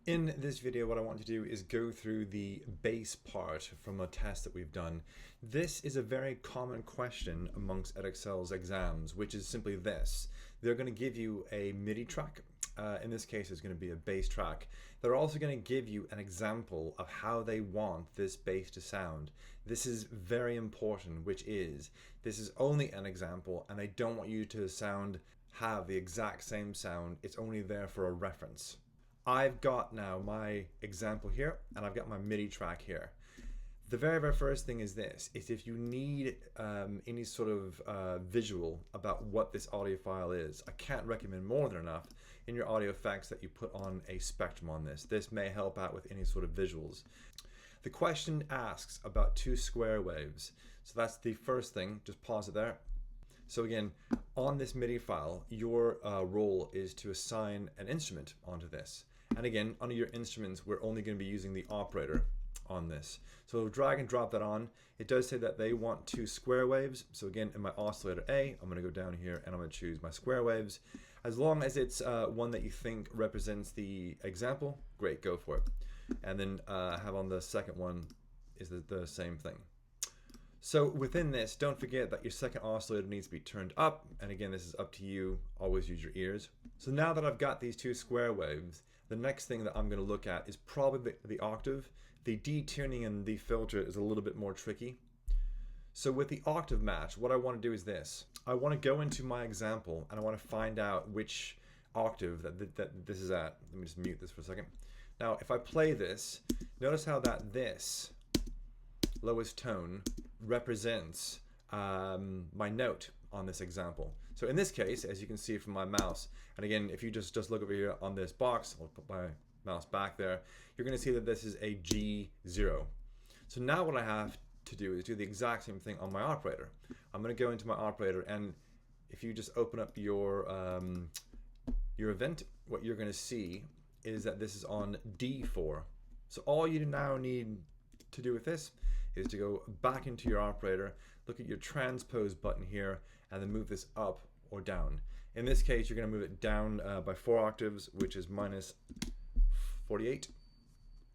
In this video, what I want to do is go through the bass part from a test that we've done. This is a very common question amongst Edexcel's exams, which is simply this. They're going to give you a MIDI track. In this case, it's going to be a bass track. They're also going to give you an example of how they want this bass to sound. This is very important, which is, this is only an example, and I don't want you to have the exact same sound. It's only there for a reference. I've got now my example here, and I've got my MIDI track here. The very first thing is this, is if you need any sort of visual about what this audio file is, I can't recommend more than enough in your audio effects that you put on a spectrum on this. This may help out with any sort of visuals. The question asks about two square waves. So that's the first thing, just pause it there. So again, on this MIDI file, your role is to assign an instrument onto this. And again, under your instruments, we're only going to be using the operator on this. So drag and drop that on. It does say that they want two square waves. So again, in my oscillator A, I'm going to go down here and I'm going to choose my square waves. As long as it's one that you think represents the example, great, go for it. And then have on the second one is the same thing. So within this, don't forget that your second oscillator needs to be turned up. And again, this is up to you. Always use your ears. So now that I've got these two square waves, the next thing that I'm going to look at is probably the octave. The detuning and the filter is a little bit more tricky. So with the octave match, what I want to do is this. I want to go into my example and I want to find out which octave that this is at. Let me just mute this for a second. Now, if I play this, notice how that this lowest tone represents my note on this example. So in this case, as you can see from my mouse, and again, if you just look over here on this box, I'll put my mouse back there, you're going to see that this is a G0. So now what I have to do is do the exact same thing on my operator. I'm going to go into my operator, and if you just open up your event, what you're going to see is that this is on D4. So all you now need to do with this is to go back into your operator, look at your transpose button here, and then move this up or down. In this case, you're going to move it down by 4 octaves, which is minus 48,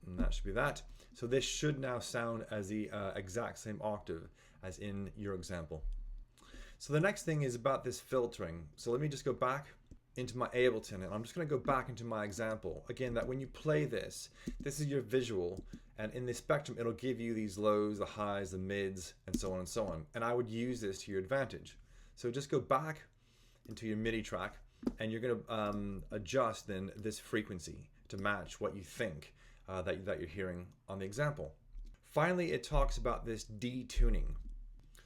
and that should be that. So this should now sound as the exact same octave as in your example. So the next thing is about this filtering. So let me just go back into my Ableton, and I'm just going to go back into my example. Again, that when you play this, this is your visual, and in the spectrum, it'll give you these lows, the highs, the mids, and so on and so on. And I would use this to your advantage. So just go back into your MIDI track, and you're going to adjust then this frequency to match what you think that you're hearing on the example. Finally, it talks about this detuning.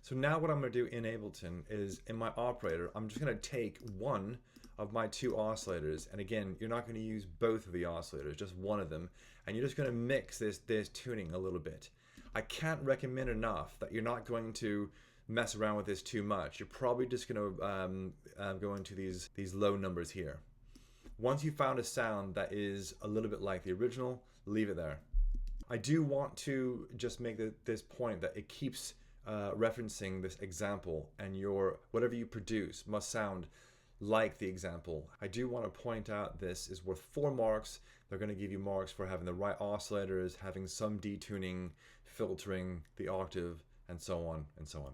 So now what I'm going to do in Ableton is in my operator, I'm just going to take one of my two oscillators, and again, you're not going to use both of the oscillators, just one of them, and you're just going to mix this tuning a little bit. I can't recommend enough that you're not going to mess around with this too much. You're probably just going to go into these low numbers here. Once you found a sound that is a little bit like the original, leave it there. I do want to just make this point that it keeps referencing this example, and whatever you produce must sound like the example. I do want to point out this is worth 4 marks. They're going to give you marks for having the right oscillators, having some detuning, filtering, the octave, and so on and so on.